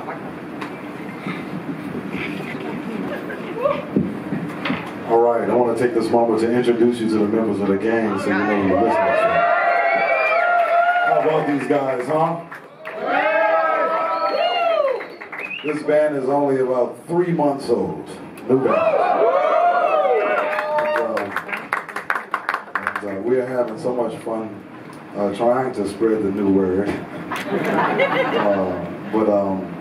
All right, I want to take this moment to introduce you to the members of the gang so you know who you're listening to. How about these guys, huh? This band is only about 3 months old. New band. And we are having so much fun trying to spread the new word.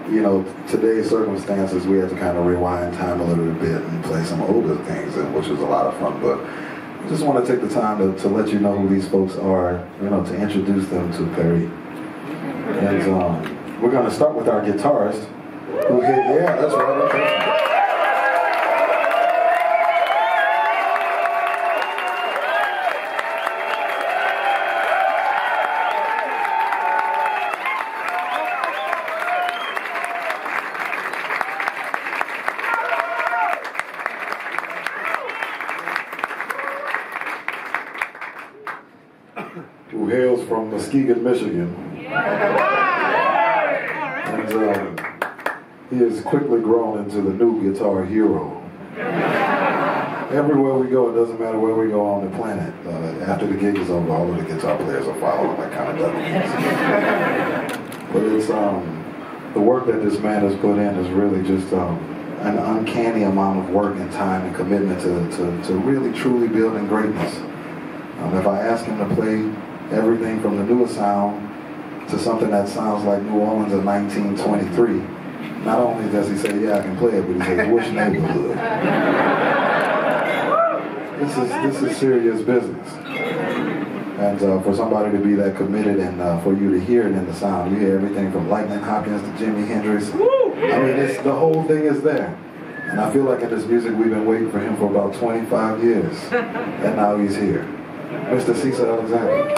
You know, today's circumstances, we had to kind of rewind time a little bit and play some older things, which was a lot of fun. But I just want to take the time to let you know who these folks are, you know, to introduce them to Perry. And we're going to start with our guitarist, who hit, yeah, that's right, okay. Who hails from Muskegon, Michigan. And he has quickly grown into the new guitar hero. Everywhere we go, it doesn't matter where we go on the planet. After the gig is over, all of the guitar players are following that kind of stuff. But it's the work that this man has put in is really just an uncanny amount of work and time and commitment to really truly building greatness. If I ask him to play everything from the newest sound to something that sounds like New Orleans in 1923, not only does he say, yeah, I can play it, but he says, which neighborhood? This is serious business. And for somebody to be that committed and for you to hear it in the sound, you hear everything from Lightning Hopkins to Jimi Hendrix. I mean, the whole thing is there. And I feel like in this music, we've been waiting for him for about 25 years. And now he's here. Mr. Cecil Alexander.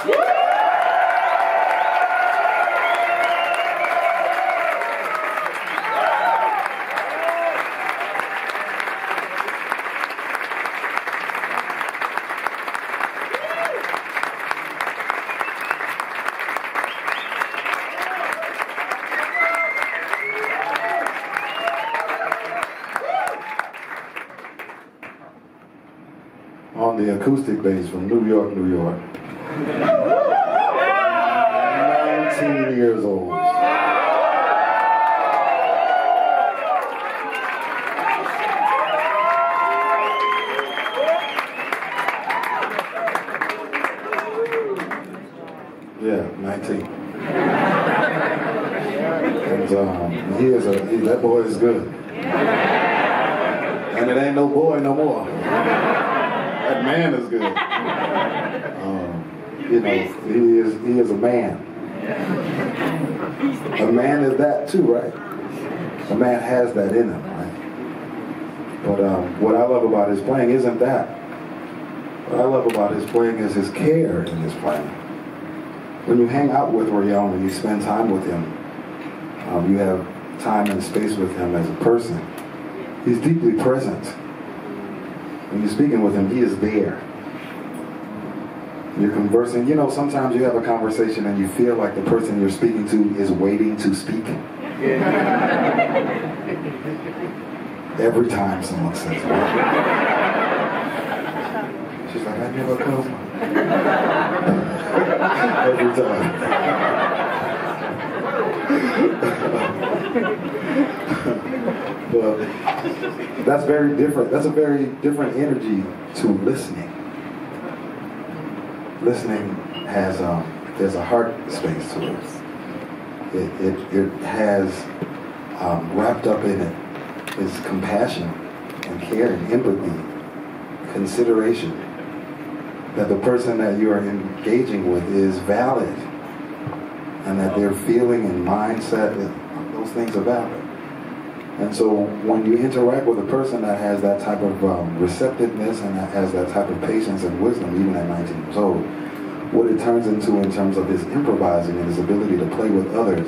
On the acoustic bass from New York, New York. 19 years old. Yeah, 19. And that boy is good. And it ain't no boy no more. That man is good. You know, he is a man. A man is that too, right? A man has that in him, right? But what I love about his playing isn't that. What I love about his playing is his care in his playing. When you hang out with Ryoma, you spend time with him. You have time and space with him as a person. He's deeply present. When you're speaking with him, he is there. You're conversing. You know, sometimes you have a conversation and you feel like the person you're speaking to is waiting to speak. Every time someone says that. She's like, I never come. Every time. But that's very different. That's a very different energy to listening. Listening has there's a heart space to it. It has wrapped up in it is compassion and care and empathy, consideration that the person that you are engaging with is valid and that their feeling and mindset, those things are valid. And so when you interact with a person that has that type of receptiveness and that has that type of patience and wisdom, even at 19 years old, what it turns into in terms of his improvising and his ability to play with others,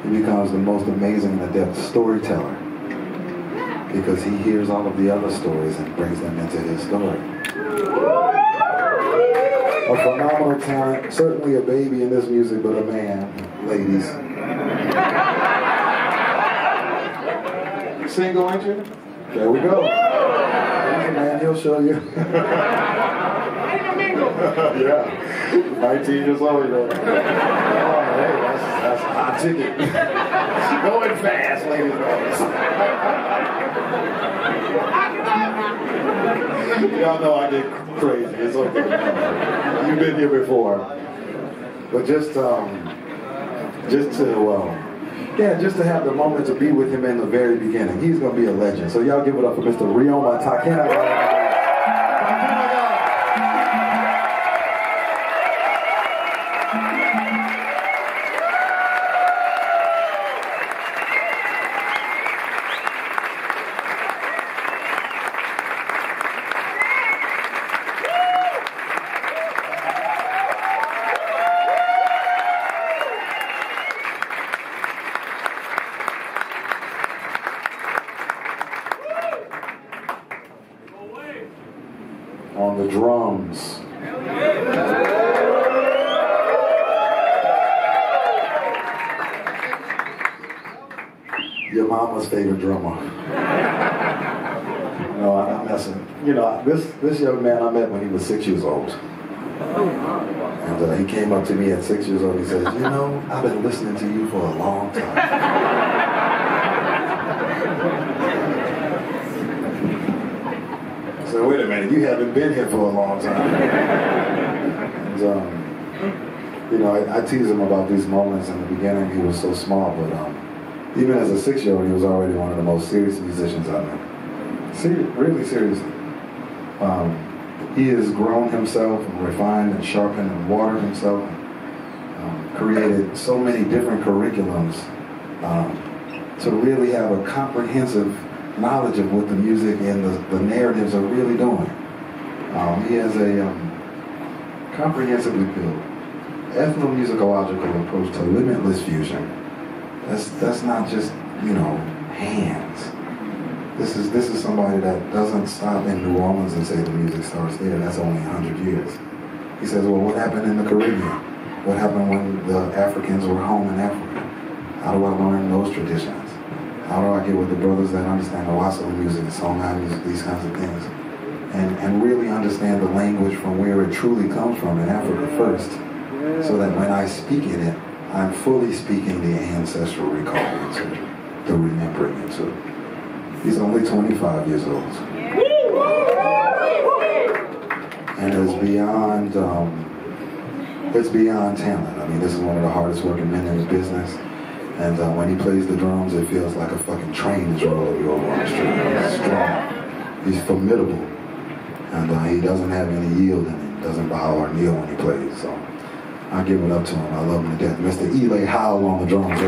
he becomes the most amazing and adept storyteller because he hears all of the other stories and brings them into his story. A phenomenal talent, certainly a baby in this music, but a man, ladies. Single, ain't you? There we go. Hey, man, he'll show you. Yeah. 19 years old, you know. Oh, hey, that's a hot ticket. Going fast, ladies and gentlemen. Y'all know I get crazy. It's okay. You've been here before. But just to have the moment to be with him in the very beginning. He's going to be a legend. So y'all give it up for Mr. Ryoma Takenaga. On the drums. Your mama's favorite drummer. No, I'm messing. You know, this young man I met when he was 6 years old. And he came up to me at 6 years old. He says, you know, I've been listening to you for a long time. So wait a minute, you haven't been here for a long time. And, you know, I tease him about these moments. In the beginning, he was so small, but even as a 6-year-old, he was already one of the most serious musicians I know. Really seriously. He has grown himself and refined and sharpened and watered himself, and created so many different curriculums to really have a comprehensive knowledge of what the music and the narratives are really doing. He has a comprehensively built ethnomusicological approach to limitless fusion. That's not just, you know, hands. This is somebody that doesn't stop in New Orleans and say the music starts there. That's only 100 years. He says, well, what happened in the Caribbean? What happened when the Africans were home in Africa? How do I learn those traditions? How do I get with the brothers that understand the Wassail music, the Songhai music, these kinds of things? And really understand the language from where it truly comes from in Africa first, so that when I speak in it, I'm fully speaking the ancestral recall into it, the remembering into it. He's only 25 years old. And it's beyond talent. I mean, this is one of the hardest working men in the business. And when he plays the drums, it feels like a fucking train is rolling you over on the street. He's strong. He's formidable. And he doesn't have any yield in him. Doesn't bow or kneel when he plays. So I give it up to him. I love him to death. Mr. Ele Howell on the drums.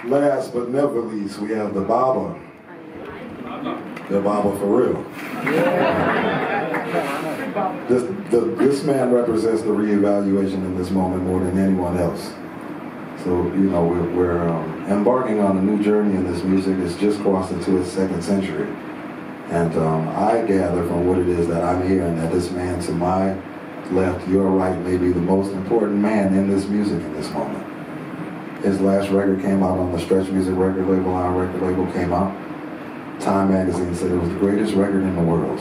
Last but never least, we have the Baba. The Baba for real. This man represents the reevaluation in this moment more than anyone else. So, you know, we're embarking on a new journey in this music. It's just crossed into its 2nd century. And I gather from what it is that I'm hearing that this man to my left, your right, may be the most important man in this music in this moment. His last record came out on the Stretch Music record label. Our record label came out. Time magazine said it was the greatest record in the world.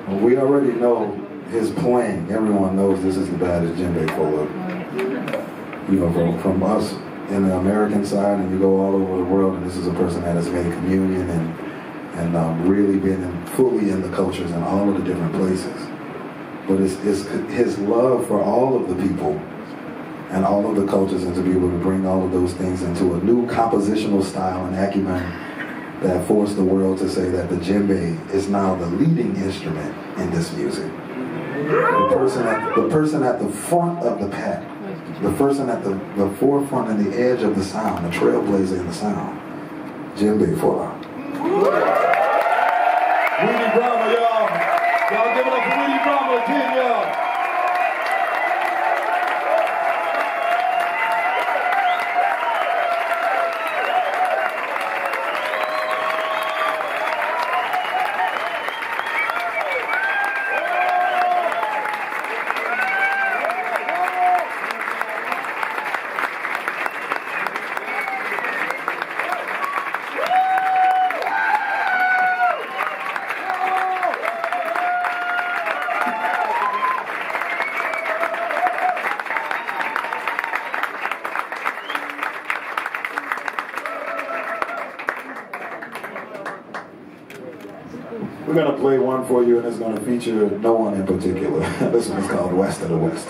Well, we already know his playing. Everyone knows this is the baddest djembe full of, you know, from us in the American side, and you go all over the world, and this is a person that has made communion and really been fully in the cultures in all of the different places. But it's his love for all of the people and all of the cultures, and to be able to bring all of those things into a new compositional style and acumen that forced the world to say that the djembe is now the leading instrument in this music. The person at the front of the pack the person at the forefront and the edge of the sound, the trailblazer in the sound, Djembe Fola. Weedie Braimah, y'all. Y'all give it up for Weedie Braimah again, y'all. We're going to play one for you, and it's going to feature no one in particular. This one is called West of the West.